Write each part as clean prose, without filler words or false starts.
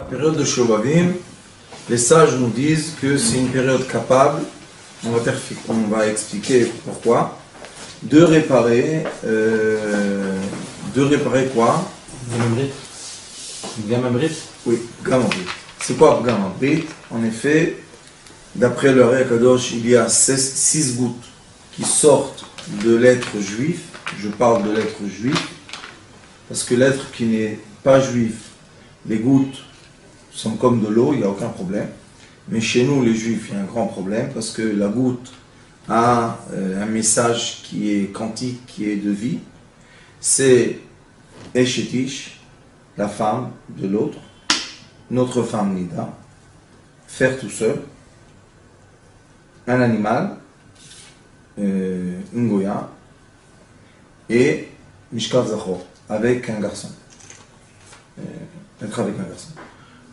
Période de Shovavim, les sages nous disent que c'est une période capable, on va expliquer pourquoi, de réparer quoi? Gamma-brit. Oui, Gamma-brit. C'est quoi Gamma-brit? En effet, d'après le Ré Kadosh, il y a 6 gouttes qui sortent de l'être juif. Je parle de l'être juif, parce que l'être qui n'est pas juif, les gouttes sont comme de l'eau, il n'y a aucun problème. Mais chez nous, les juifs, il y a un grand problème, parce que la goutte a un message qui est quantique, qui est de vie. C'est Eshetish, la femme de l'autre, notre femme Nida, faire tout seul, un animal, une goya, et Mishkav Zachor, avec un garçon. Être avec un garçon.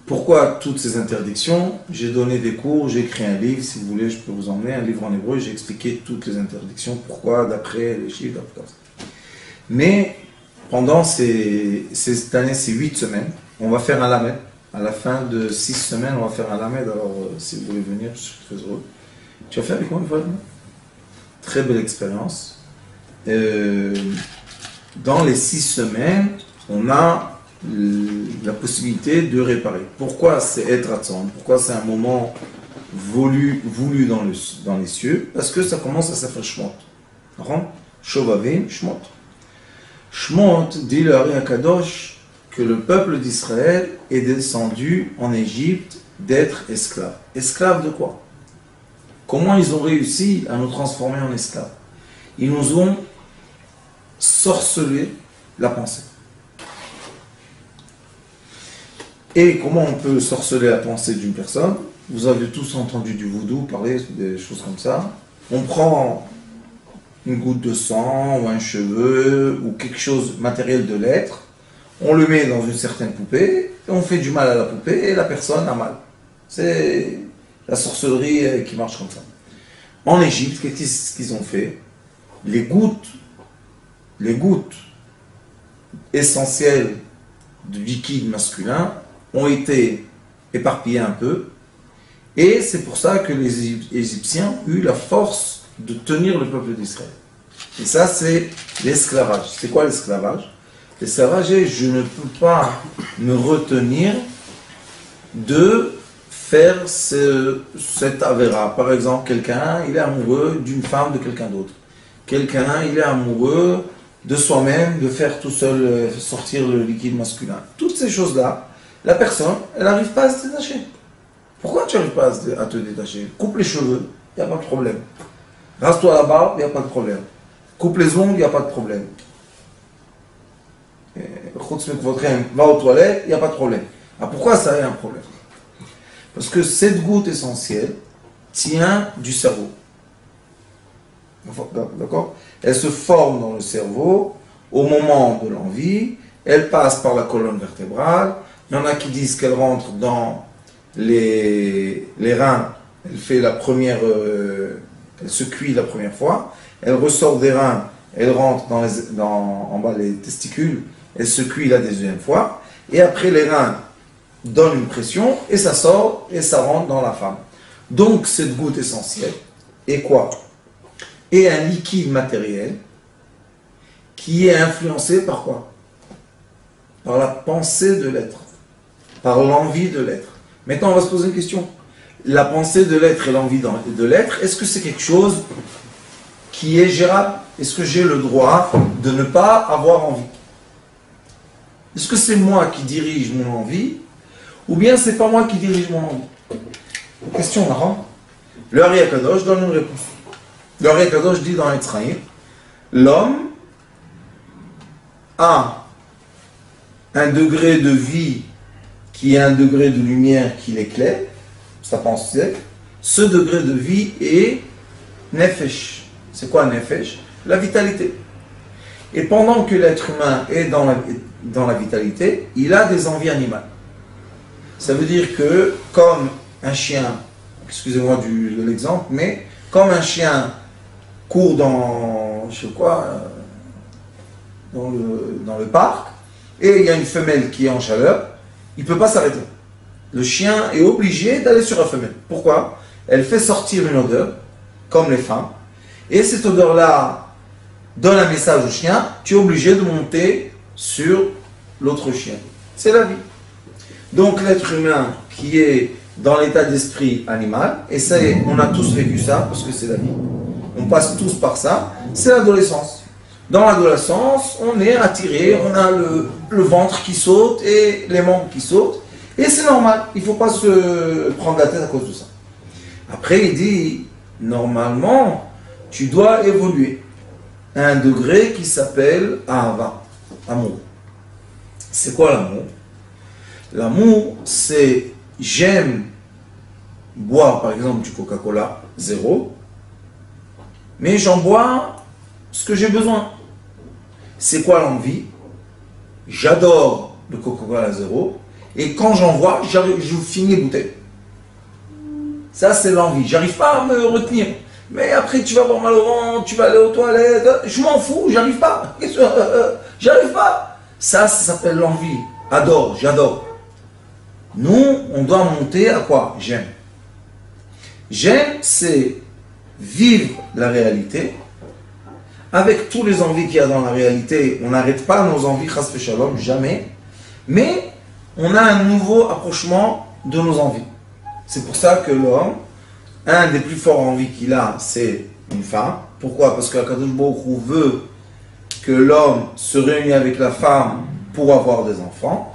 Pourquoi toutes ces interdictions? J'ai donné des cours, j'ai écrit un livre, si vous voulez, je peux vous emmener, un livre en hébreu, j'ai expliqué toutes les interdictions, pourquoi, d'après les chiffres, d'après ça. Mais, pendant cette année, ces 8 semaines, on va faire un lamed. À la fin de 6 semaines, on va faire un lamed, alors si vous voulez venir, je suis très heureux. Tu as fait avec moi une fois? Très belle expérience. Dans les 6 semaines, on a la possibilité de réparer. Pourquoi c'est être attend? Pourquoi c'est un moment voulu dans les cieux? Parce que ça commence à s'affaire Shmot. Shovavim, Shmot. Shmot dit le Hari Akadosh que le peuple d'Israël est descendu en Égypte d'être esclave. Esclave de quoi? Comment ils ont réussi à nous transformer en esclaves? Ils nous ont sorcelé la pensée. Et comment on peut sorceler la pensée d'une personne? Vous avez tous entendu du voodoo parler des choses comme ça. On prend une goutte de sang ou un cheveu ou quelque chose matériel de l'être, on le met dans une certaine poupée et on fait du mal à la poupée et la personne a mal. C'est la sorcellerie qui marche comme ça. En Égypte, qu'est-ce qu'ils ont fait? Les gouttes essentielles du liquide masculin ont été éparpillées un peu, et c'est pour ça que les Égyptiens ont eu la force de tenir le peuple d'Israël. Et ça, c'est l'esclavage. C'est quoi l'esclavage? L'esclavage est: je ne peux pas me retenir de faire cette avéra. Par exemple, quelqu'un, il est amoureux d'une femme de quelqu'un d'autre. Quelqu'un, il est amoureux de soi-même, de faire tout seul sortir le liquide masculin. Toutes ces choses-là, la personne, elle n'arrive pas à se détacher. Pourquoi tu n'arrives pas à te détacher? Coupe les cheveux, il n'y a pas de problème. Rase-toi la barbe, il n'y a pas de problème. Coupe les ongles, il n'y a pas de problème. Va aux toilettes, il n'y a pas de problème. Ah, pourquoi ça a un problème? Parce que cette goutte essentielle tient du cerveau. D'accord? Elle se forme dans le cerveau au moment de l'envie, elle passe par la colonne vertébrale. Il y en a qui disent qu'elle rentre dans les reins, elle fait la première, elle se cuit la première fois, elle ressort des reins, elle rentre en bas les testicules, elle se cuit la deuxième fois, et après les reins donnent une pression, et ça sort, et ça rentre dans la femme. Donc cette goutte essentielle est quoi? Et un liquide matériel qui est influencé par quoi? Par la pensée de l'être, par l'envie de l'être. Maintenant, on va se poser une question. La pensée de l'être et l'envie de l'être, est-ce que c'est quelque chose qui est gérable? Est-ce que j'ai le droit de ne pas avoir envie? Est-ce que c'est moi qui dirige mon envie, ou bien c'est pas moi qui dirige mon envie? Question, Naham. Le Hari Akadosh donne une réponse. Le Hari Akadosh dit dans Etzraïm, l'homme a un degré de vie qui est un degré de lumière qui l'éclaire, sa pensée. Ce degré de vie est nefesh. C'est quoi nefesh? La vitalité. Et pendant que l'être humain est dans la vitalité, il a des envies animales. Ça veut dire que, comme un chien, excusez-moi de l'exemple, mais comme un chien court dans, je sais quoi, dans le parc, et il y a une femelle qui est en chaleur, il ne peut pas s'arrêter. le chien est obligé d'aller sur la femelle. Pourquoi? Elle fait sortir une odeur, comme les femmes, et cette odeur-là donne un message au chien, tu es obligé de monter sur l'autre chien. C'est la vie. Donc l'être humain qui est dans l'état d'esprit animal, et ça, on a tous vécu ça, parce que c'est la vie, on passe tous par ça, c'est l'adolescence. Dans l'adolescence, on est attiré, on a le ventre qui saute et les membres qui sautent, et c'est normal, il ne faut pas se prendre la tête à cause de ça. Après, il dit, normalement, tu dois évoluer à un degré qui s'appelle Ahava, amour. C'est quoi l'amour? L'amour, c'est j'aime boire par exemple du Coca-Cola zéro, mais j'en bois ce que j'ai besoin. C'est quoi l'envie? J'adore le Coca-Cola zéro, et quand j'en bois, je finis les bouteilles. Ça, c'est l'envie. J'arrive pas à me retenir. Mais après, tu vas avoir mal au ventre, tu vas aller aux toilettes. Je m'en fous, j'arrive pas. J'arrive pas. Ça s'appelle l'envie. Adore, j'adore. Nous, on doit monter à quoi? J'aime. J'aime, c'est vivre la réalité. Avec tous les envies qu'il y a dans la réalité, on n'arrête pas nos envies, chas v'shalom, jamais. Mais on a un nouveau approchement de nos envies. C'est pour ça que l'homme, un des plus forts envies qu'il a, c'est une femme. Pourquoi? Parce qu'Akadosh Baruch Hu veut que l'homme se réunisse avec la femme pour avoir des enfants.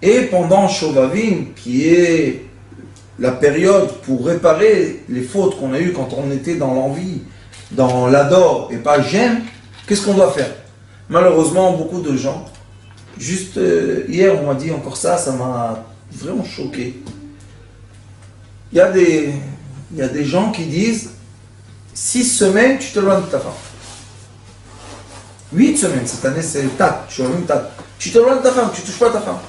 Et pendant Shovavim, qui est la période pour réparer les fautes qu'on a eues quand on était dans l'envie, dans l'adore et pas j'aime, qu'est-ce qu'on doit faire? Malheureusement, beaucoup de gens, juste hier on m'a dit encore ça, ça m'a vraiment choqué. Il y a des gens qui disent 6 semaines, tu te loin de ta femme. 8 semaines, cette année c'est tat, tu te loin de ta femme, tu ne touches pas ta femme.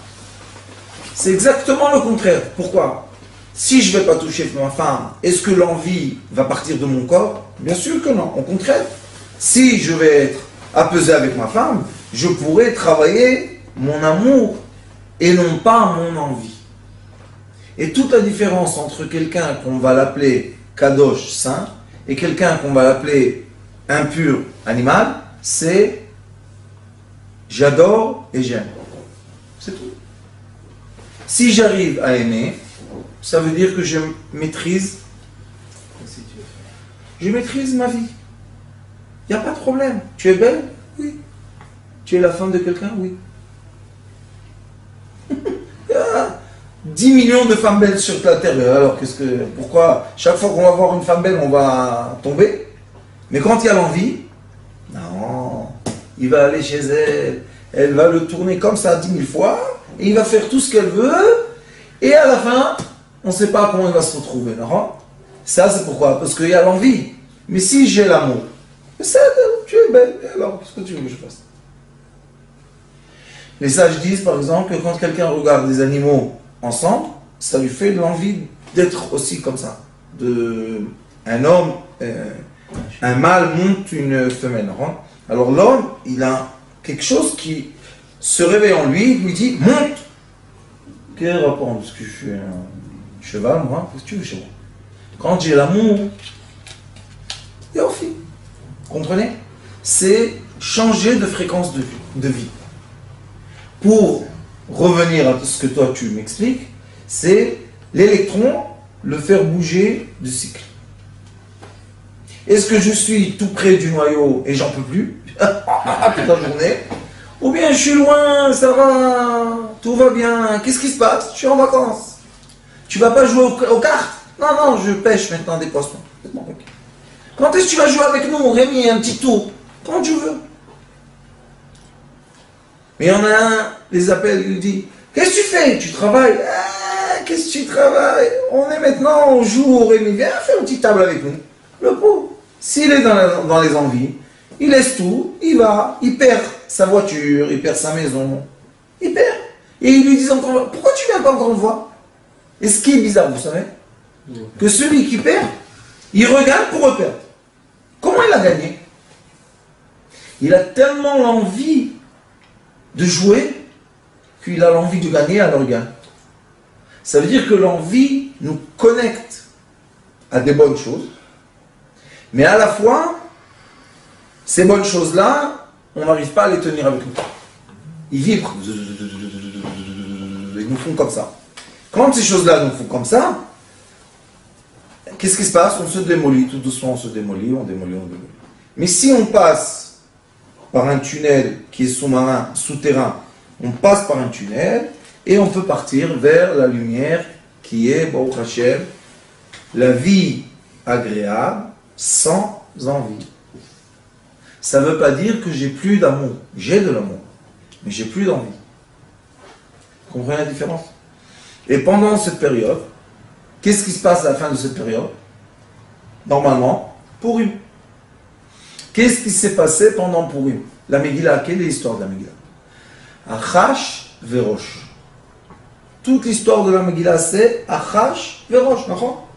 C'est exactement le contraire. Pourquoi? Si je ne vais pas toucher ma femme, est-ce que l'envie va partir de mon corps? Bien sûr que non. Au contraire, si je vais être apaisé avec ma femme, je pourrai travailler mon amour et non pas mon envie. Et toute la différence entre quelqu'un qu'on va l'appeler kadosh, saint, et quelqu'un qu'on va l'appeler impur, animal, c'est j'adore et j'aime. C'est tout. Si j'arrive à aimer, ça veut dire que je maîtrise ma vie. Il n'y a pas de problème. Tu es belle? Oui. Tu es la femme de quelqu'un? Oui. Il y a 10 millions de femmes belles sur la terre. Alors, pourquoi chaque fois qu'on va voir une femme belle, on va tomber? Mais quand il y a l'envie, non, il va aller chez elle, elle va le tourner comme ça 10 000 fois, et il va faire tout ce qu'elle veut, et à la fin, on ne sait pas comment il va se retrouver. Non? Ça, c'est pourquoi? Parce qu'il y a l'envie. Mais si j'ai l'amour, tu es belle, alors qu'est-ce que tu veux que je fasse? Les sages disent, par exemple, que quand quelqu'un regarde des animaux ensemble, ça lui fait l'envie d'être aussi comme ça. Un homme, un mâle monte une femelle. Non? Alors l'homme, il a quelque chose qui se réveille en lui, il lui dit, monte! Quel rapport? Parce que je suis un cheval, moi, qu'est-ce que tu veux chez moi? Quand j'ai l'amour, il y a aussi. Comprenez? C'est changer de fréquence de vie. Pour revenir à ce que toi tu m'expliques, c'est l'électron, le faire bouger du cycle. Est-ce que je suis tout près du noyau et j'en peux plus toute la journée? Ou bien je suis loin, ça va, tout va bien, qu'est-ce qui se passe? Je suis en vacances. Tu vas pas jouer aux cartes? Non, je pêche maintenant des poissons. Quand est-ce que tu vas jouer avec nous, Rémi, un petit tour? Quand tu veux. Mais il y en a un, les appelle, il lui dit, qu'est-ce que tu fais? Tu travailles? Qu'est-ce que tu travailles? On est maintenant, on joue au Rémi, viens faire une petite table avec nous. Le pauvre, s'il est dans les envies, il laisse tout, il va, il perd sa voiture, il perd sa maison, il perd. Et ils lui disent encore, pourquoi tu viens pas encore une fois? Et ce qui est bizarre, vous savez, que celui qui perd, il regagne pour reperdre. Comment il a gagné? Il a tellement l'envie de jouer qu'il a l'envie de gagner, alors il gagne. Ça veut dire que l'envie nous connecte à des bonnes choses, mais à la fois, ces bonnes choses-là, on n'arrive pas à les tenir avec nous. Ils vibrent. Ils nous font comme ça. Quand ces choses-là nous font comme ça, qu'est-ce qui se passe? On se démolit, tout doucement on se démolit, on démolit. Mais si on passe par un tunnel qui est sous-marin, souterrain, on passe par un tunnel et on peut partir vers la lumière qui est, Baruch Hashem, la vie agréable sans envie. Ça ne veut pas dire que j'ai plus d'amour. J'ai de l'amour, mais j'ai plus d'envie. Vous comprenez la différence? Et pendant cette période, qu'est-ce qui se passe à la fin de cette période? Normalement, Purim. Qu'est-ce qui s'est passé pendant Purim? La Megillah, quelle est l'histoire de la Megillah? Achash verosh. Toute l'histoire de la Megillah, c'est Achash verosh, d'accord?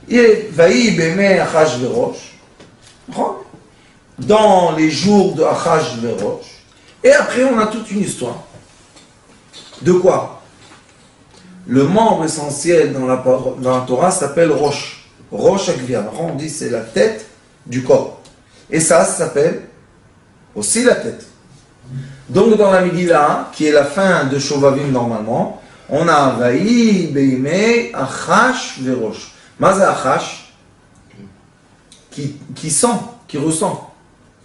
Et Vaï b'emei Achash verosh, d'accord? Dans les jours de Achash verosh. Et après, on a toute une histoire. De quoi? Le membre essentiel dans la Torah s'appelle Rosh. Rosh Agvia. On dit c'est la tête du corps. Et ça s'appelle aussi la tête. Donc dans la Megillah, qui est la fin de Shovavim normalement, on a Vaï, Beimei, Achash, Verosh. Maza Achash, qui sent, qui ressent.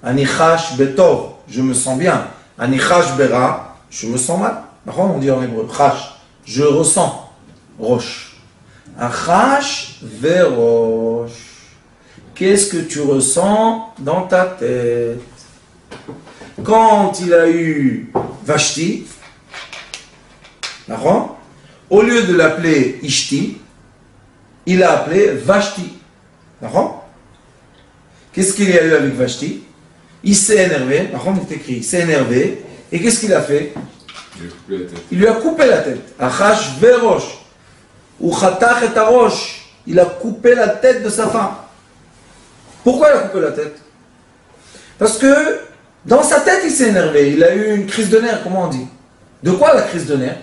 Anichash Betov, je me sens bien. Anichash Bera, je me sens mal. On dit en hébreu, Chash. Je ressens. Rosh. Achash verosh. Qu'est-ce que tu ressens dans ta tête? Quand il a eu Vashti, au lieu de l'appeler Ishti, il a appelé Vashti. Qu'est-ce qu'il y a eu avec Vashti? Il s'est énervé. Il est écrit, il s'est énervé. Et qu'est-ce qu'il a fait? Il lui a coupé la tête. Achash verosh. Ou chatach et arosh. Il a coupé la tête de sa femme. Pourquoi il a coupé la tête? Parce que dans sa tête, il s'est énervé. Il a eu une crise de nerfs, comment on dit? De quoi la crise de nerfs?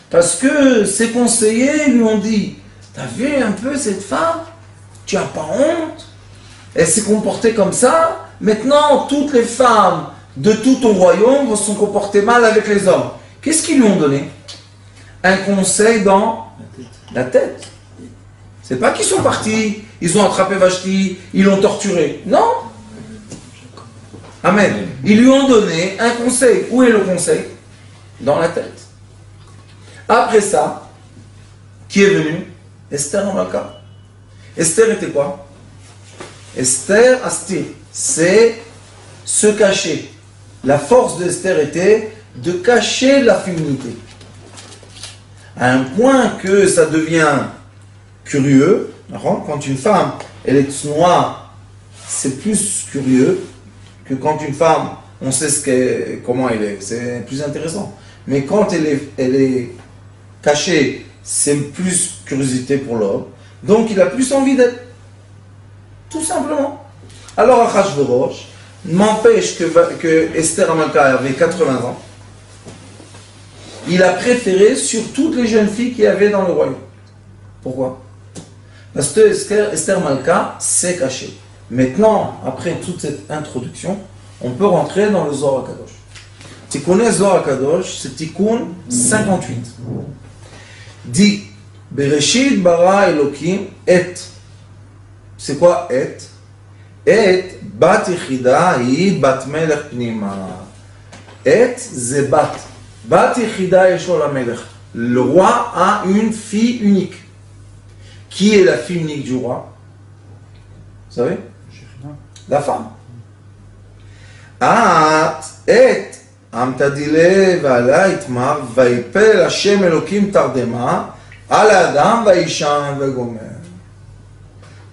Parce que ses conseillers lui ont dit, t'as vu un peu cette femme? Tu n'as pas honte? Elle s'est comportée comme ça. Maintenant, toutes les femmes de tout ton royaume vont se comporter mal avec les hommes. Qu'est-ce qu'ils lui ont donné? Un conseil dans la tête. C'est pas qu'ils sont partis, ils ont attrapé Vashti, ils l'ont torturé. Non. Amen. Ils lui ont donné un conseil. Où est le conseil? Dans la tête. Après ça, qui est venu? Esther Amalka. Esther était quoi? Esther Astir. C'est se cacher. La force d'Esther était de cacher la féminité. À un point que ça devient curieux. Quand une femme, elle est noire, c'est plus curieux que quand une femme, on sait comment elle est. C'est plus intéressant. Mais quand elle est cachée, c'est plus curiosité pour l'homme. Donc il a plus envie d'être. Tout simplement. Alors Achashverosh n'empêche que Esther Amalka avait 80 ans. Il a préféré sur toutes les jeunes filles qu'il y avait dans le royaume. Pourquoi? Parce que Esther Malka s'est cachée. Maintenant, après toute cette introduction, on peut rentrer dans le Zohar HaKadosh. Tikkun Zohar HaKadosh, c'est Tikkun 58. Dit, Bereshit bara Elokim et. C'est quoi et? Et bat yichida hi bat melech pnima. Et ze bat. Bat yichida yesho la melech. Le roi a une fille unique. Qui est la fille unique du roi? Vous savez? La femme. At et amtadile vala itmar vaipel Hashem Elokim tardema al adam vaishan vegomer.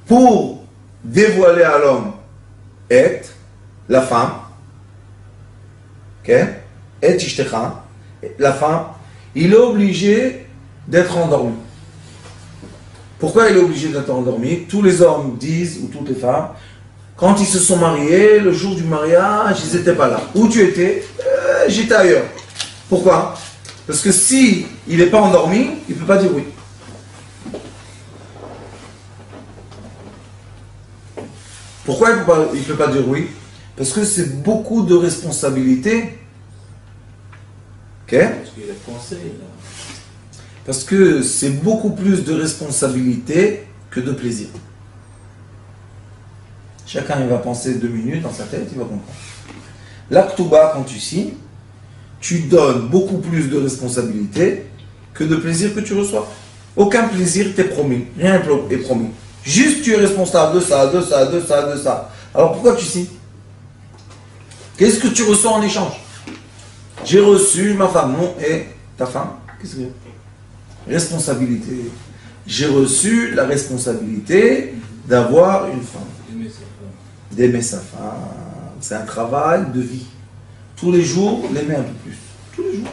Pour dévoiler à l'homme et la femme, okay? Et ishtecha, la femme, il est obligé d'être endormi. Pourquoi il est obligé d'être endormi? Tous les hommes disent, ou toutes les femmes, quand ils se sont mariés, le jour du mariage, ils n'étaient pas là. Où tu étais? J'étais ailleurs. Pourquoi? Parce que si il n'est pas endormi, il ne peut pas dire oui. Pourquoi il ne peut pas dire oui? Parce que c'est beaucoup de responsabilités. Ok? Parce qu'il a pensé, là. Parce que c'est beaucoup plus de responsabilités que de plaisir. Chacun il va penser 2 minutes dans sa tête, il va comprendre. L'Aktuba, quand tu signes, tu donnes beaucoup plus de responsabilités que de plaisir que tu reçois. Aucun plaisir t'est promis, rien n'est promis. Juste tu es responsable de ça, de ça, de ça, de ça. Alors pourquoi tu signes? Qu'est-ce que tu reçois en échange? J'ai reçu ma femme, non, et ta femme, qu'est-ce que c'est? Responsabilité. J'ai reçu la responsabilité d'avoir une femme. D'aimer sa femme. C'est un travail de vie. Tous les jours, l'aimer un peu plus. Tous les jours.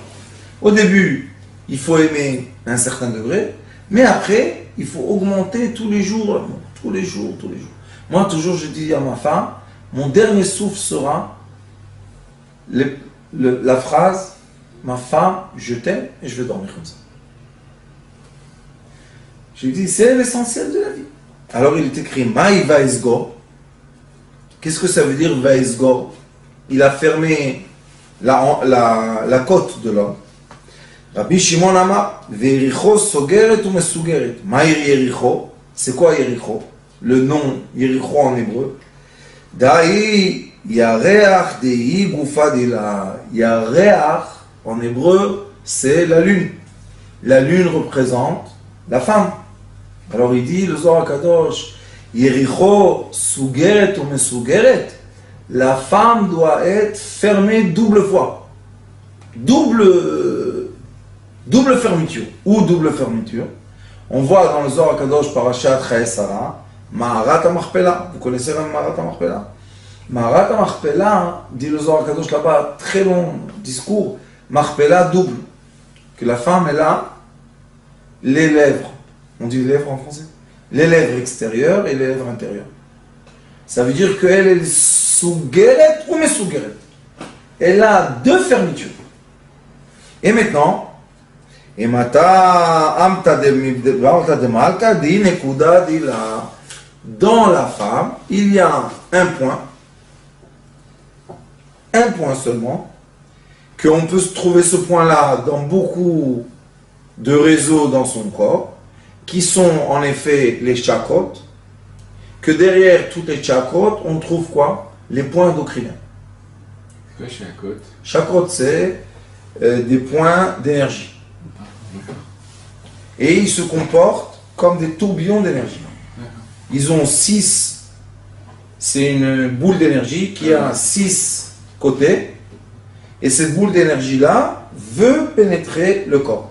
Au début, il faut aimer à un certain degré, mais après, il faut augmenter tous les jours l'amour. Tous les jours, tous les jours. Moi, toujours, je dis à ma femme, mon dernier souffle sera la phrase, ma femme, je t'aime et je vais dormir comme ça. Je lui dis, c'est l'essentiel de la vie. Alors il est écrit, Maï Vaisgo. Qu'est-ce que ça veut dire Vaisgo? Il a fermé la côte de l'homme. Rabbi Shimon Amar, Ve'ericho sogeret ou mesugeret. Maïr Yericho, c'est quoi Yericho? Le nom Yericho en hébreu. Da'i Yareach Dei Gufa Dila. Yareach en hébreu, c'est la lune. La lune représente la femme. Alors il dit, le Zohar Kadosh, Yericho sugeret ou mesugeret. La femme doit être fermée double fois. Double fermeture. Ou double fermeture. On voit dans le Zohar Kadosh Parashat Chaesara, Maharat HaMachpelah. Vous connaissez la Maharat HaMachpelah? Maharat HaMachpelah, dit le Zohar Kadosh là-bas, très long discours, Machpelah double. Que la femme, elle a les lèvres. On dit les lèvres en français? Les lèvres extérieures et les lèvres intérieures. Ça veut dire qu'elle est sougeret ou mesugeret. Elle a 2 fermetures. Et maintenant, dans la femme, il y a un point seulement, qu'on peut se trouver ce point-là dans beaucoup de réseaux dans son corps, qui sont en effet les chakrot, que derrière toutes les chakrot, on trouve quoi? Les points endocriniens. C'est quoi chakrot? Chakrot, c'est des points d'énergie. Et ils se comportent comme des tourbillons d'énergie. Ils ont 6, c'est une boule d'énergie qui a 6 côtés, et cette boule d'énergie-là veut pénétrer le corps.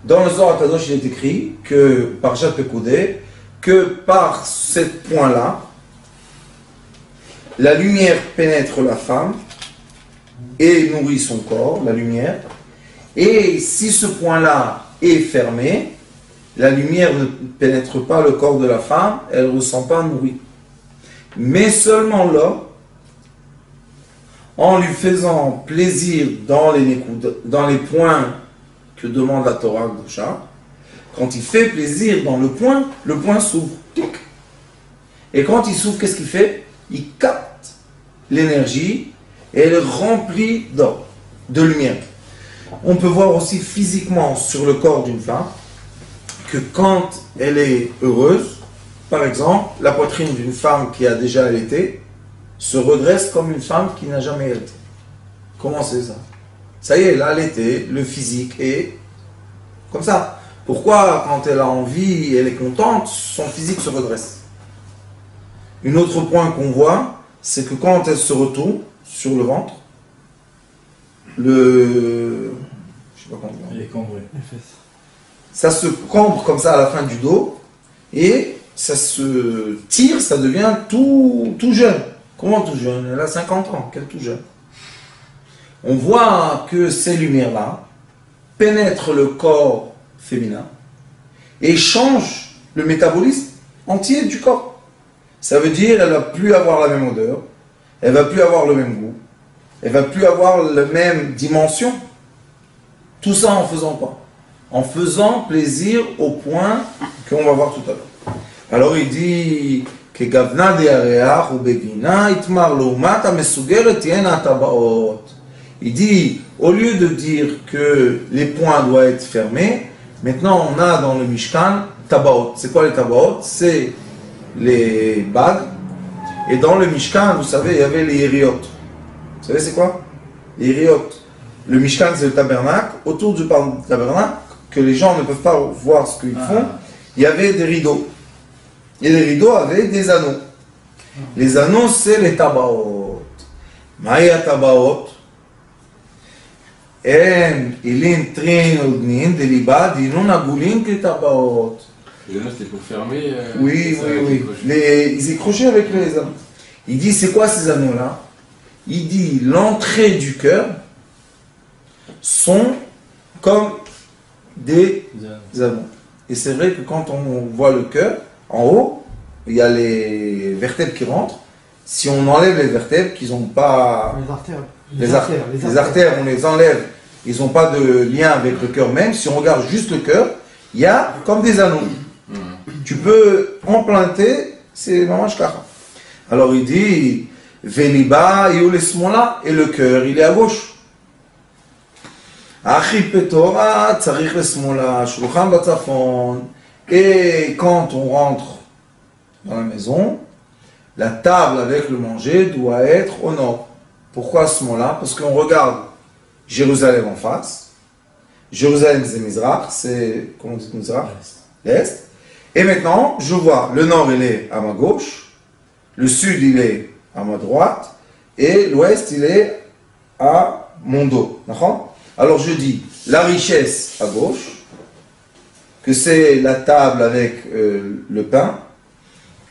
Dans le Zohar Kadosh, il est écrit que, par Jacques Pekoudé, que par ce point-là, la lumière pénètre la femme et nourrit son corps, la lumière. Et si ce point-là est fermé, la lumière ne pénètre pas le corps de la femme, elle ne ressent pas nourrie. Mais seulement l'homme, en lui faisant plaisir dans les points que demande la Torah Gdusha, quand il fait plaisir dans le point s'ouvre. Et quand il s'ouvre, qu'est-ce qu'il fait? Il capte l'énergie et elle remplit de lumière. On peut voir aussi physiquement sur le corps d'une femme que quand elle est heureuse, par exemple, la poitrine d'une femme qui a déjà allaité se redresse comme une femme qui n'a jamais allaité. Comment c'est ça? Ça y est, elle a allaité, le physique est comme ça. Pourquoi, quand elle a envie, elle est contente, son physique se redresse? Un autre point qu'on voit, c'est que quand elle se retourne sur le ventre, je sais pas comment dire. Elle est cambrée. Ça se cambre comme ça à la fin du dos et ça se tire, ça devient tout jeune. Comment tout jeune? Elle a 50 ans, qu'elle est tout jeune. On voit que ces lumières-là pénètrent le corps féminin et changent le métabolisme entier du corps. Ça veut dire qu'elle ne va plus avoir la même odeur, elle ne va plus avoir le même goût, elle ne va plus avoir la même dimension. Tout ça en faisant quoi? En faisant plaisir au point qu'on va voir tout à l'heure. Alors il dit que gavna de areach ou begina itmar loumat amesugeret yena tabaot. Il dit, au lieu de dire que les points doivent être fermés, maintenant on a dans le Mishkan tabaot. C'est quoi les tabaot? C'est les bagues. Et dans le Mishkan, vous savez, il y avait les hériot. Vous savez c'est quoi? Les hériot. Le Mishkan, c'est le tabernacle. Autour du tabernacle, que les gens ne peuvent pas voir ce qu'ils font, il y avait des rideaux. Et les rideaux avaient des anneaux. Les anneaux, c'est les tabaot. Maïa tabaot. En ilin trin odnin de liba dinun agulin que tabaot. Et là, c'était pour fermer. Oui. Ils accrochaient avec les anneaux. Il dit, c'est quoi ces anneaux-là? Il dit, l'entrée du cœur sont comme des anneaux. Et c'est vrai que quand on voit le cœur, en haut, il y a les vertèbres qui rentrent. Si on enlève les vertèbres, qu'ils n'ont pas... Les artères, on les enlève. Ils n'ont pas de lien avec le cœur même. Si on regarde juste le cœur, il y a comme des anneaux. Tu peux emplanter, c'est vraiment shkara. Alors il dit, Veliba, Yulesmola, et le cœur, il est à gauche. Et quand on rentre dans la maison, la table avec le manger doit être au nord. Pourquoi ce mot-là? Parce qu'on regarde Jérusalem en face. Jérusalem c'est Mizrach, c'est, comment on dit Mizrach? L'Est. Et maintenant, je vois, le nord il est à ma gauche, le sud il est à ma droite, et l'ouest il est à mon dos. D'accord? Alors je dis, la richesse à gauche, que c'est la table avec le pain,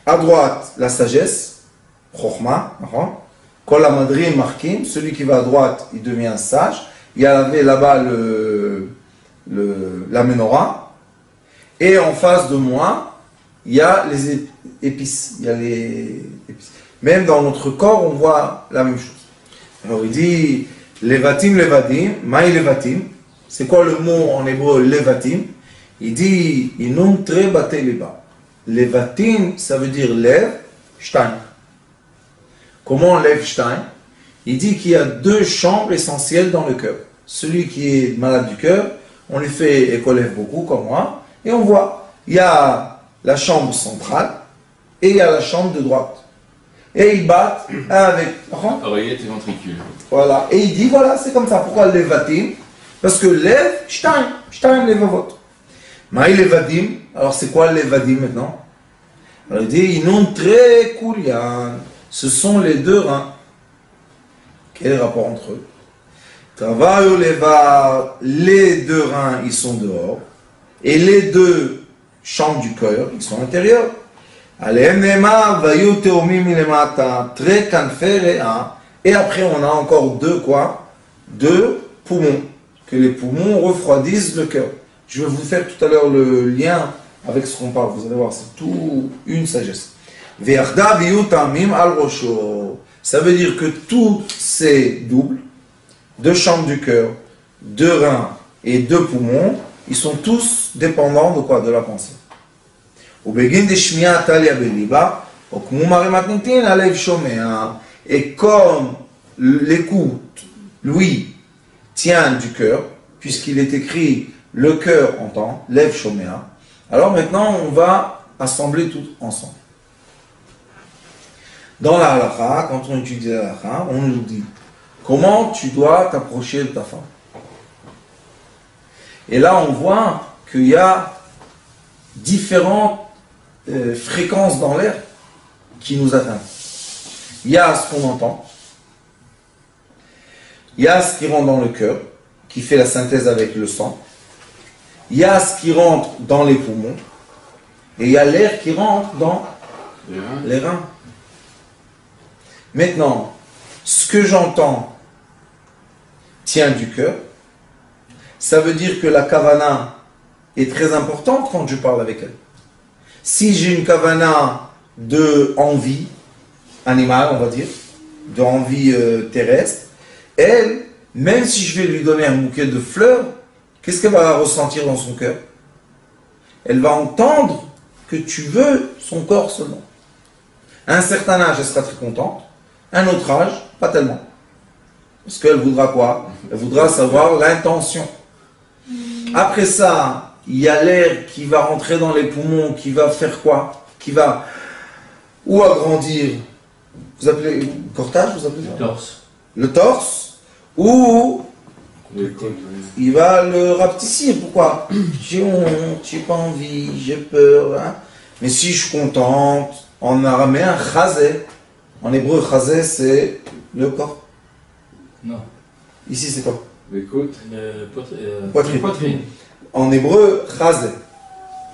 à droite la sagesse, chokhma, kol hamadrim markim, celui qui va à droite il devient sage, il y avait là-bas la menorah, et en face de moi, il y a les épices, il y a les épices. Même dans notre corps, on voit la même chose. Alors il dit, levatim, levadim, maï levatim, c'est quoi le mot en hébreu levatim? Il dit, inum tre bate liba. Levatim, ça veut dire lev, shtaim. Comment lev shtaim? Il dit qu'il y a deux chambres essentielles dans le cœur. Celui qui est malade du cœur, on lui fait écoler beaucoup, comme moi, et on voit, il y a la chambre centrale, et il y a la chambre de droite. Et ils battent avec... Oreillette et ventricule. Voilà. Et il dit, voilà, c'est comme ça. Pourquoi levatim? Parce que lev, shtaim levavot. Maï levadim, alors c'est quoi levadim maintenant? Alors il dit, inun très kulian. Ce sont les deux reins. Quel est le rapport entre eux? Travail leva, les deux reins, ils sont dehors. Et les deux chambres du cœur, ils sont intérieurs. Et après, on a encore deux quoi? Deux poumons. Que les poumons refroidissent le cœur. Je vais vous faire tout à l'heure le lien avec ce qu'on parle. Vous allez voir, c'est tout une sagesse. Ça veut dire que tous ces doubles, deux chambres du cœur, deux reins et deux poumons, ils sont tous dépendants de quoi? De la pensée. Et comme l'écoute, lui, tient du cœur, puisqu'il est écrit le cœur entend, lève shomea. Alors maintenant, on va assembler tout ensemble. Dans la halakha, quand on étudie la halakha, on nous dit comment tu dois t'approcher de ta femme. Et là, on voit qu'il y a différentes fréquences dans l'air qui nous atteignent. Il y a ce qu'on entend, il y a ce qui rentre dans le cœur, qui fait la synthèse avec le sang, il y a ce qui rentre dans les poumons, et il y a l'air qui rentre dans les reins. Maintenant, ce que j'entends tient du cœur, ça veut dire que la kavana est très importante quand je parle avec elle. Si j'ai une kavana de envie animale, on va dire, de envie terrestre, elle, même si je vais lui donner un bouquet de fleurs, qu'est-ce qu'elle va ressentir dans son cœur? Elle va entendre que tu veux son corps seulement. À un certain âge, elle sera très contente. À un autre âge, pas tellement. Parce qu'elle voudra quoi? Elle voudra savoir l'intention. Après ça, il y a l'air qui va rentrer dans les poumons, qui va faire quoi? Qui va ou agrandir, vous appelez le cortage, vous appelez Le torse. Le torse, ou il va le rapetissir. Pourquoi? J'ai honte, j'ai pas envie, j'ai peur. Hein? Mais si je suis contente, en araméen, chazé. En hébreu, chazé, c'est le corps. Non. Ici, c'est quoi? Écoute. Poitrine. Poitrine. En hébreu, chazé.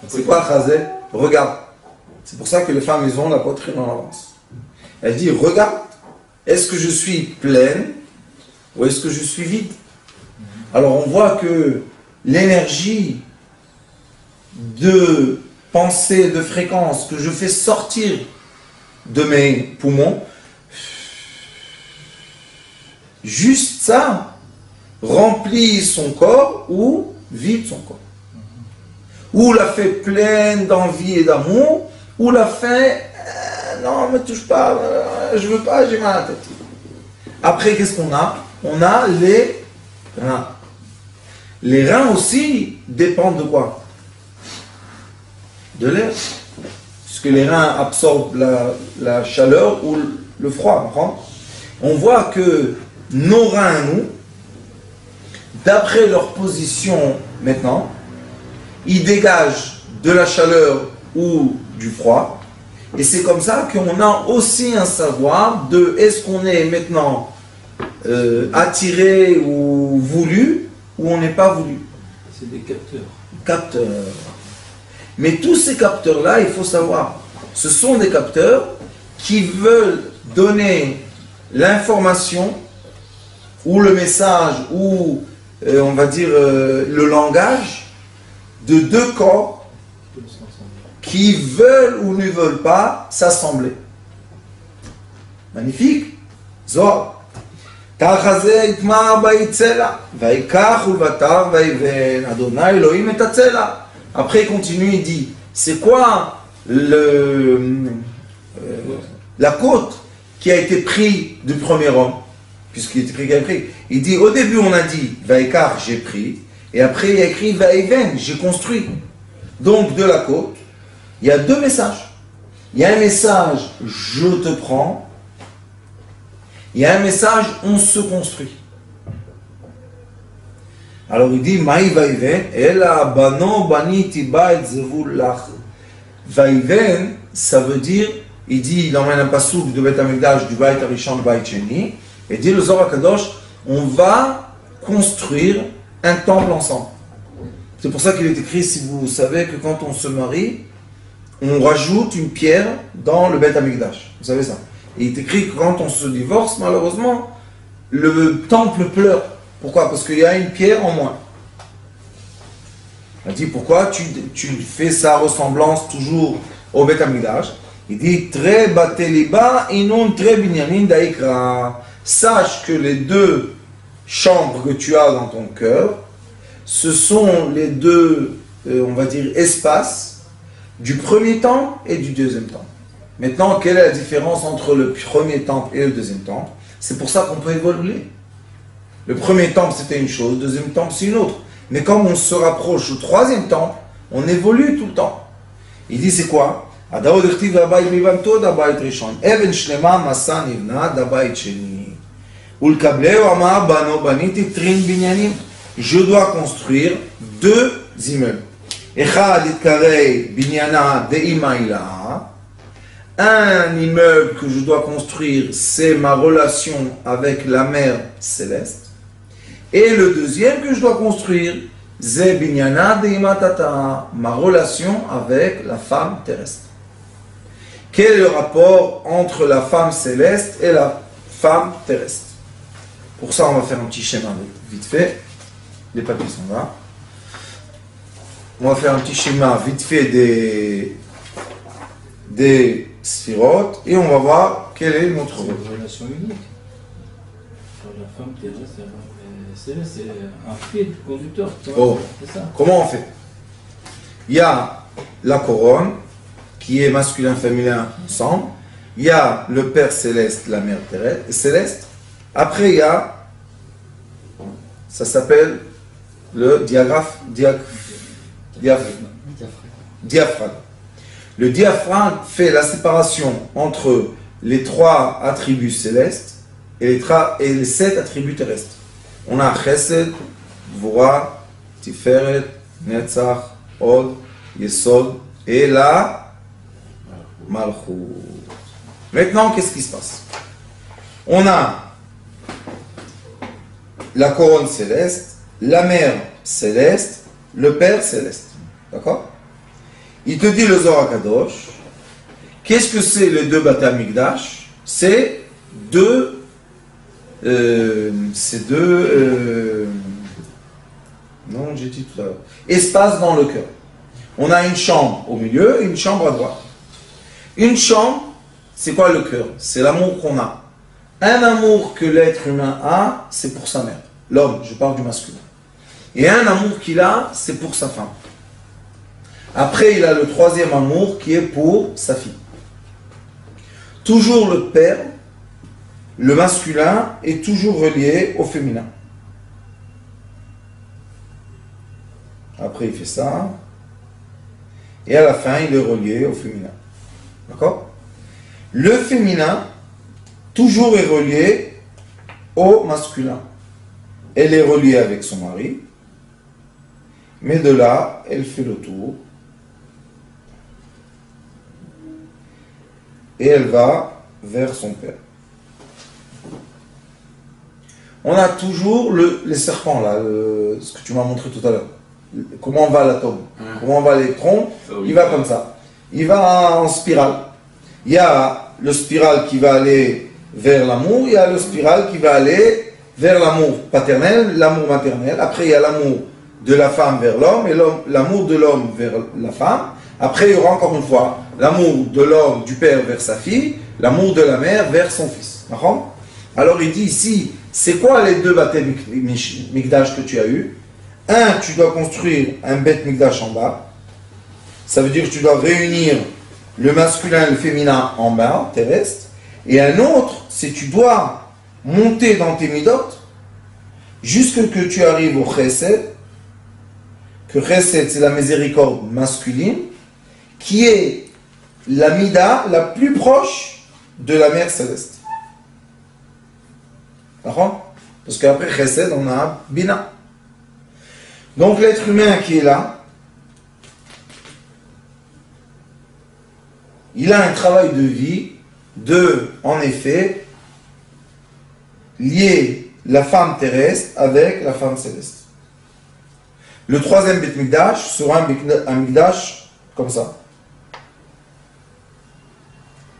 C'est quoi chazé? Regarde. C'est pour ça que les femmes, ils ont la poitrine en avance. Elle dit, regarde, est-ce que je suis pleine ou est-ce que je suis vide? Alors on voit que l'énergie de pensée, de fréquence que je fais sortir de mes poumons, juste ça remplit son corps ou vide son corps. Ou la fait pleine d'envie et d'amour, ou la fait non, ne me touche pas, je veux pas, j'ai mal à la tête. Après, qu'est-ce qu'on a? On a les reins. Les reins aussi dépendent de quoi? De l'air. Puisque les reins absorbent la chaleur ou le froid. On voit que nos reins, nous, d'après leur position maintenant, ils dégagent de la chaleur ou du froid. Et c'est comme ça qu'on a aussi un savoir de est-ce qu'on est maintenant attiré ou voulu ou on n'est pas voulu. C'est des capteurs. Capteurs. Mais tous ces capteurs-là, il faut savoir, ce sont des capteurs qui veulent donner l'information ou le message ou on va dire le langage de deux corps qui veulent ou ne veulent pas s'assembler. Magnifique. Zohar. Après, il continue, il dit, c'est quoi la côte qui a été prise du premier homme, puisqu'il était pris. Il dit, au début on a dit, Vaikar, j'ai pris, et après il y a écrit, Vaïven, j'ai construit. Donc de la côte, il y a deux messages. Il y a un message, je te prends. Il y a un message, on se construit. Alors il dit, Maï Vaïven, Ela bano baniti bait zevul lach. Vaïven, ça veut dire, il dit, il emmène un passouk de Beth Amikdash, du Bait Arishon, du Bait Sheni, et dit le Zohar Kadosh, on va construire un temple ensemble. C'est pour ça qu'il est écrit, si vous savez, que quand on se marie, on rajoute une pierre dans le Beth Amikdash. Vous savez ça. Et il est écrit que quand on se divorce, malheureusement, le temple pleure. Pourquoi? Parce qu'il y a une pierre en moins. Il dit, pourquoi tu fais sa ressemblance toujours au Beth Amikdash? Il dit, très bateliba inun très binyamin daikra. Sache que les deux chambres que tu as dans ton cœur, ce sont les deux, on va dire, espaces du premier temple et du deuxième temple. Maintenant, quelle est la différence entre le premier temple et le deuxième temple? C'est pour ça qu'on peut évoluer. Le premier temple, c'était une chose, le deuxième temple, c'est une autre. Mais quand on se rapproche au troisième temple, on évolue tout le temps. Il dit, c'est quoi? Je dois construire deux immeubles. Un immeuble que je dois construire, c'est ma relation avec la mère céleste. Et le deuxième que je dois construire, c'est ma relation avec la femme terrestre. Quel est le rapport entre la femme céleste et la femme terrestre? Pour ça, on va faire un petit schéma vite fait. Les papiers sont là. On va faire un petit schéma vite fait des sphirotes et on va voir quelle est notre relation unique. La femme terrestre, c'est un fil conducteur. Oh. C'est ça. Comment on fait? Il y a la couronne, qui est masculin-féminin ensemble. Il y a le Père céleste, la Mère céleste. Après, il y a, ça s'appelle le diaphragme. Le diaphragme fait la séparation entre les 3 attributs célestes et les 7 attributs terrestres. On a Chesed, Gvura, Tiferet, Netzach, Od, Yesod et la Malchut. Maintenant, qu'est-ce qui se passe? On a la couronne céleste, la mère céleste, le Père céleste. D'accord? Il te dit le Zohar Kadosh, qu'est-ce que c'est les 2 Bate Amikdash? C'est deux non, j'ai dit tout à l'heure, espace dans le cœur. On a une chambre au milieu et une chambre à droite. Une chambre, c'est quoi le cœur? C'est l'amour qu'on a. Un amour que l'être humain a, c'est pour sa mère. L'homme, je parle du masculin. Et un amour qu'il a, c'est pour sa femme. Après, il a le 3e amour qui est pour sa fille. Toujours le père, le masculin, est toujours relié au féminin. Après, il fait ça. Et à la fin, il est relié au féminin. D'accord? Le féminin, toujours est relié au masculin. Elle est reliée avec son mari. Mais de là, elle fait le tour. Et elle va vers son père. On a toujours les serpents, là, ce que tu m'as montré tout à l'heure. Comment va l'atome? Comment va l'électron? Il va comme ça. Il va en spirale. Il y a le spirale qui va aller vers l'amour, il y a le spirale qui va aller vers l'amour paternel, l'amour maternel. Après, il y a l'amour de la femme vers l'homme et l'amour de l'homme vers la femme. Après, il y aura encore une fois l'amour de l'homme, du père vers sa fille, l'amour de la mère vers son fils. Alors, il dit ici, c'est quoi les 2 Bate Mikdash que tu as eu? Un, tu dois construire un Beth Mikdash en bas. Ça veut dire que tu dois réunir le masculin et le féminin en bas, terrestre. Et un autre, c'est que tu dois monter dans tes midot jusqu'à que tu arrives au Chesed. Que Chesed, c'est la miséricorde masculine, qui est la mida la plus proche de la mère céleste. D'accord? Parce qu'après Chesed, on a Bina. Donc l'être humain qui est là, il a un travail de vie en effet, lier la femme terrestre avec la femme céleste. Le 3e Beth Mikdash sera un Mikdash comme ça.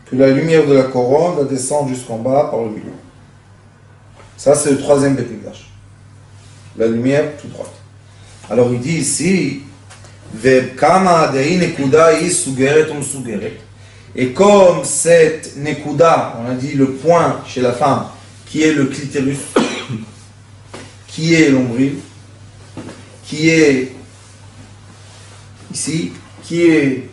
Que la lumière de la couronne va descendre jusqu'en bas par le milieu. Ça, c'est le 3e Beth Mikdash. La lumière tout droite. Alors il dit ici, et comme cette nekuda, on a dit le point chez la femme, qui est le clitoris, qui est l'ombril, qui est ici, qui est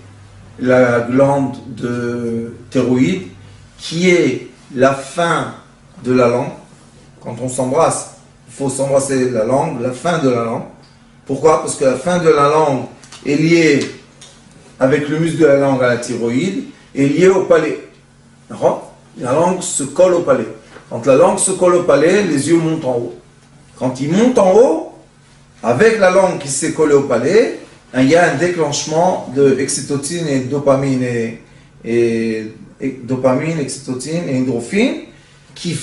la glande de thyroïde, qui est la fin de la langue. Quand on s'embrasse, il faut s'embrasser la langue, la fin de la langue. Pourquoi? Parce que la fin de la langue est liée avec le muscle de la langue à la thyroïde et liée au palais. D'accord? La langue se colle au palais. Quand la langue se colle au palais, les yeux montent en haut. Quand ils montent en haut, avec la langue qui s'est collée au palais, il y a un déclenchement de oxytocine et dopamine et dopamine, oxytocine et endorphine qui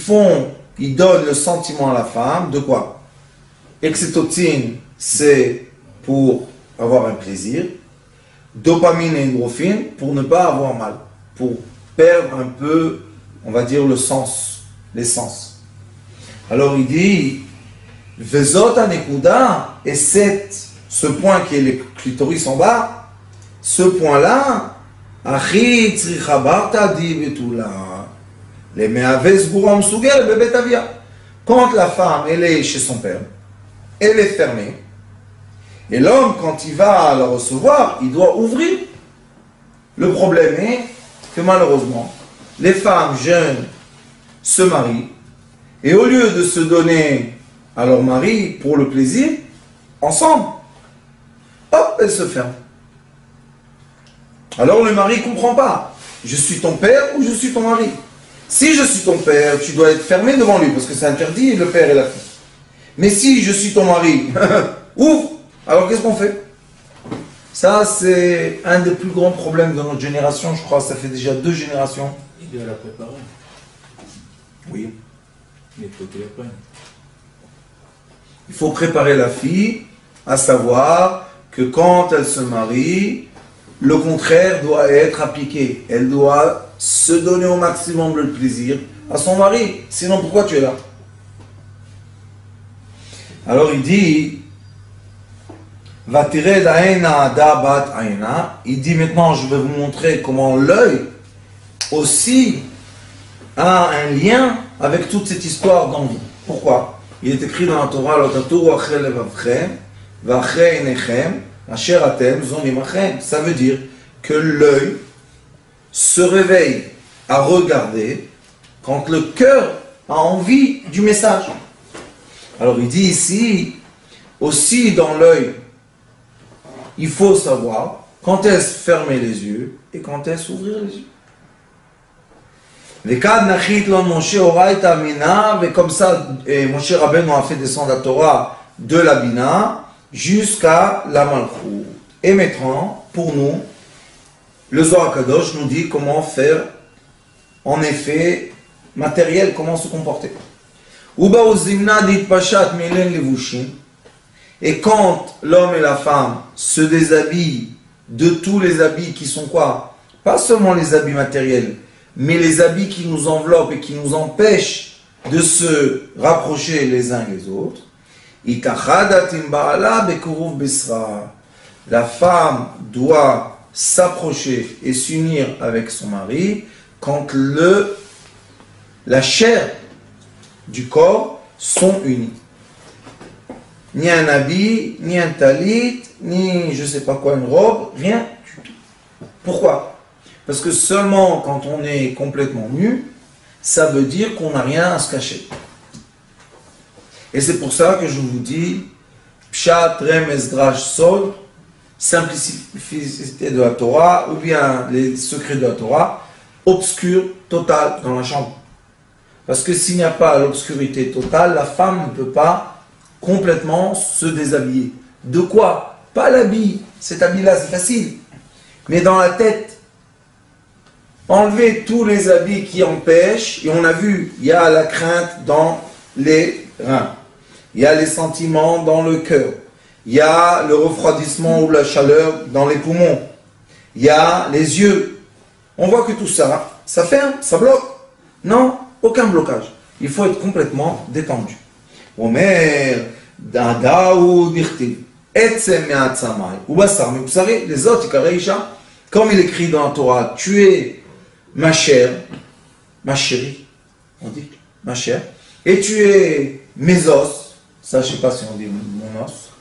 donnent le sentiment à la femme de quoi? Oxytocine, c'est pour avoir un plaisir. Dopamine et endorphine pour ne pas avoir mal, pour perdre un peu, on va dire, le sens, l'essence. Alors il dit, Vezot anekuda, et ce point qui est le clitoris en bas, ce point-là, Achi tzricha barta di betula, les me'aves buram sugel bebet avia. Quand la femme, elle est chez son père, elle est fermée, et l'homme, quand il va la recevoir, il doit ouvrir. Le problème est que malheureusement, les femmes jeunes se marient, et au lieu de se donner à leur mari pour le plaisir, ensemble, hop, elles se ferment. Alors le mari ne comprend pas. Je suis ton père ou je suis ton mari? Si je suis ton père, tu dois être fermé devant lui, parce que c'est interdit, le père et la fille. Mais si je suis ton mari, ouvre. Alors qu'est-ce qu'on fait? Ça, c'est un des plus grands problèmes de notre génération, je crois, ça fait déjà 2 générations. Il doit la préparer. Oui. Mais il faut qu'il apprenne. Il faut préparer la fille à savoir que quand elle se marie, le contraire doit être appliqué. Elle doit se donner au maximum le plaisir à son mari. Sinon, pourquoi tu es là? Alors il dit, il dit maintenant, je vais vous montrer comment l'œil aussi a un lien avec toute cette histoire d'envie. Pourquoi? Il est écrit dans la Torah, ça veut dire que l'œil se réveille à regarder quand le cœur a envie du message. Alors il dit ici, aussi dans l'œil, il faut savoir quand est-ce fermer les yeux et quand est-ce ouvrir les yeux. Et comme ça, Moshe Rabbeinu a fait descendre la Torah de la Bina jusqu'à la Malchut. Et maintenant, pour nous, le Zohar Kadosh nous dit comment faire, en effet, matériel, comment se comporter. Et quand l'homme et la femme se déshabillent de tous les habits qui sont quoi? Pas seulement les habits matériels, mais les habits qui nous enveloppent et qui nous empêchent de se rapprocher les uns les autres. La femme doit s'approcher et s'unir avec son mari quand la chair du corps sont unis. Ni un habit, ni un talit, ni je sais pas quoi, une robe, rien du tout. Pourquoi? Parce que seulement quand on est complètement nu, ça veut dire qu'on n'a rien à se cacher. Et c'est pour ça que je vous dis, Pshat, Remez, Drash, Sod, simplicité de la Torah, ou bien les secrets de la Torah, obscur, total dans la chambre. Parce que s'il n'y a pas l'obscurité totale, la femme ne peut pas complètement se déshabiller. De quoi? Pas l'habit, cet habit-là, c'est facile. Mais dans la tête, enlever tous les habits qui empêchent, et on a vu, il y a la crainte dans les reins, il y a les sentiments dans le cœur, il y a le refroidissement ou la chaleur dans les poumons, il y a les yeux. On voit que tout ça, ça ferme, ça bloque. Non, aucun blocage. Il faut être complètement détendu. Omer, dada ou dirtiv, etzem me'atzamai, ou basar me'psari, les autres, ikareisha, comme il écrit dans la Torah, tu es ma chair, ma chérie, on dit, ma chair, et tu es mes os, ça je ne sais pas si on dit mon os,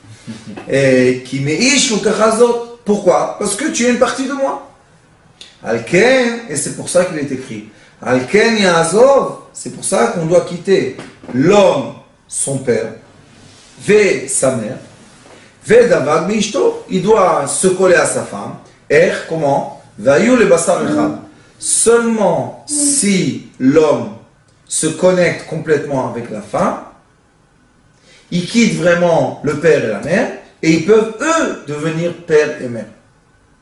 et qui meish ou kachazot. Pourquoi? Parce que tu es une partie de moi. Alken, et c'est pour ça qu'il est écrit, Alken Yazov, c'est pour ça qu'on doit quitter l'homme, son père, ve sa mère, ve davag mishto, il doit se coller à sa femme, comment? Vayu le basar echad. Seulement si l'homme se connecte complètement avec la femme, ils quittent vraiment le père et la mère, et ils peuvent eux devenir père et mère.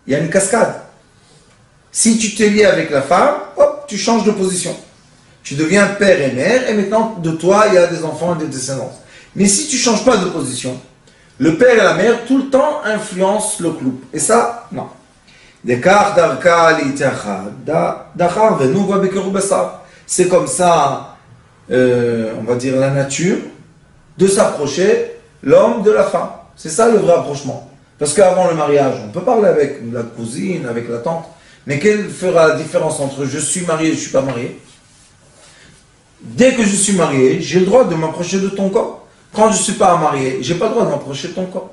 Il y a une cascade. Si tu t'es lié avec la femme, hop, tu changes de position. Tu deviens père et mère, et maintenant de toi il y a des enfants et des descendants. Mais si tu ne changes pas de position, le père et la mère tout le temps influencent le couple. Et ça, non. C'est comme ça, on va dire, la nature de s'approcher l'homme de la femme. C'est ça le vrai approchement. Parce qu'avant le mariage, on peut parler avec la cousine, avec la tante, mais quelle fera la différence entre je suis marié et je ne suis pas marié? dès que je suis marié, j'ai le droit de m'approcher de ton corps. Quand je ne suis pas marié, je n'ai pas le droit de m'approcher de ton corps.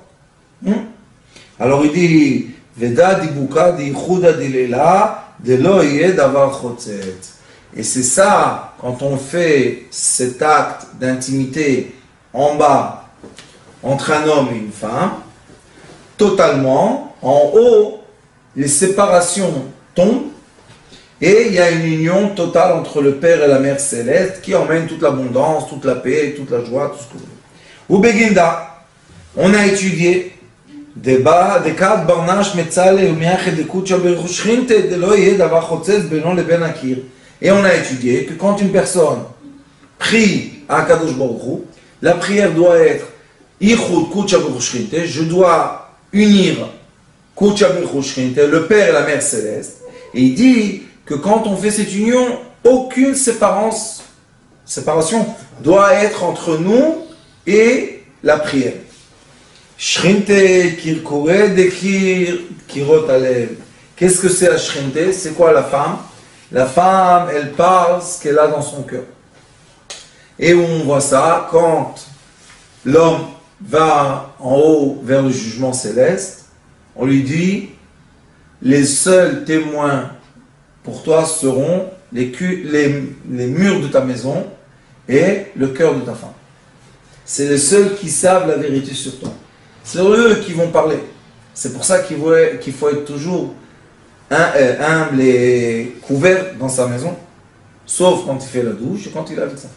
Alors il dit, Veda dibuka di chuda di lela de lo yed avar chotzet. Et c'est ça, quand on fait cet acte d'intimité en bas, entre un homme et une femme, totalement, en haut, les séparations tombent, et il y a une union totale entre le Père et la Mère Céleste qui emmène toute l'abondance, toute la paix, toute la joie, tout ce que vous voulez. Ou Beginda, on a étudié Deba, Dekat, Barnash, Metzale, Umiach, Dekut, Shaber, Shrinte, Delo, Yed, Avar, Chotzes, Benon, le Ben Akir. Et on a étudié que quand une personne prie à Kadosh Baruch Hu, la prière doit être Ichud, Kut, Shaber, Shrinte, je dois unir Kut, Shaber, Shrinte, le Père et la Mère Céleste. Et il dit que quand on fait cette union, aucune séparation doit être entre nous et la prière. Shrinte kirkore de kirot alev. Qu'est-ce que c'est la shrinte? C'est quoi la femme? La femme, elle parle ce qu'elle a dans son cœur. Et on voit ça quand l'homme va en haut vers le jugement céleste, on lui dit, les seuls témoins pour toi seront les murs de ta maison et le cœur de ta femme. C'est les seuls qui savent la vérité sur toi. C'est eux qui vont parler. C'est pour ça qu'il faut être toujours humble et couvert dans sa maison, sauf quand il fait la douche et quand il est avec ça.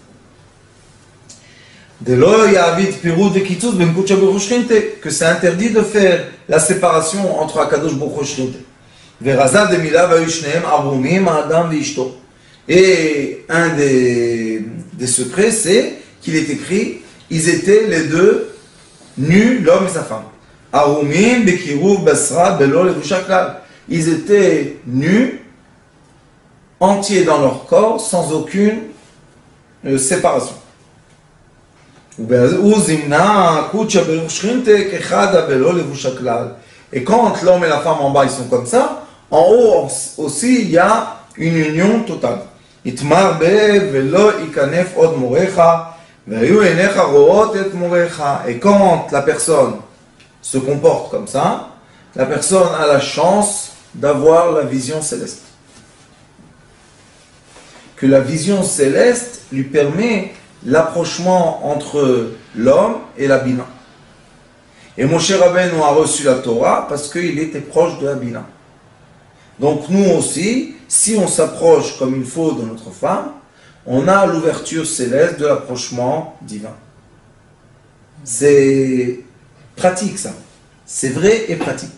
Que c'est interdit de faire la séparation entre Akadosh Baruch Hu et un des secrets, c'est qu'il est écrit, ils étaient les deux nus, l'homme et sa femme. Ils étaient nus, entiers dans leur corps, sans aucune séparation. Et quand l'homme et la femme en bas ils sont comme ça, en haut aussi il y a une union totale. Et quand la personne se comporte comme ça, la personne a la chance d'avoir la vision céleste. Que la vision céleste lui permet l'approchement entre l'homme et la Bina. Et Moshe Rabbeinu a reçu la Torah parce qu'il était proche de la Bina. Donc nous aussi, si on s'approche comme il faut de notre femme, on a l'ouverture céleste de l'approchement divin. C'est pratique ça. C'est vrai et pratique.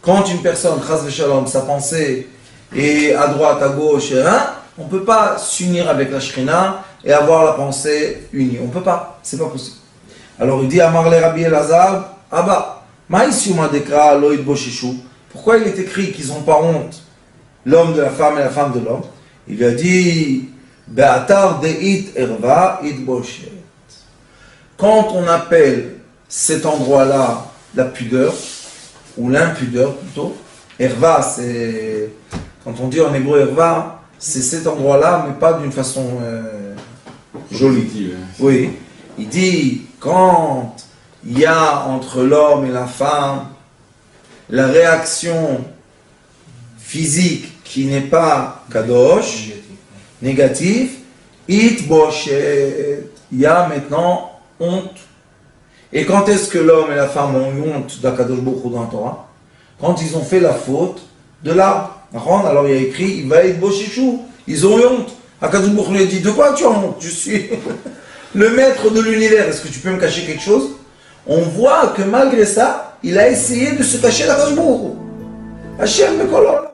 Quand une personne, chas v'shalom, sa pensée est à droite, à gauche, on ne peut pas s'unir avec la Shrina et avoir la pensée unie. On ne peut pas. C'est pas possible. Alors il dit à Marle Rabbi Elazar, Abba, Maïsiuma dekra loïd boshishu. Pourquoi il est écrit qu'ils n'ont pas honte, l'homme de la femme et la femme de l'homme? Il lui a dit, Be'atar de'it erva it boshet. Quand on appelle cet endroit-là la pudeur, ou l'impudeur plutôt, erva, c'est, quand on dit en hébreu erva, c'est cet endroit-là, mais pas d'une façon jolie. Oui, il dit, quand il y a entre l'homme et la femme la réaction physique qui n'est pas kadosh, négatif, it boshet, il y a maintenant honte. Et quand est-ce que l'homme et la femme ont eu honte d'Akadosh Baruch Hu dans la Torah? Quand ils ont fait la faute de l'arbre. Alors il y a écrit, il va être boshishu, ils ont eu honte. Akadosh Baruch Hu lui a dit, de quoi tu as honte? Je suis le maître de l'univers, est-ce que tu peux me cacher quelque chose? On voit que malgré ça, il a essayé de se cacher d'Akadosh Baruch Hu. Hashem Bekolol.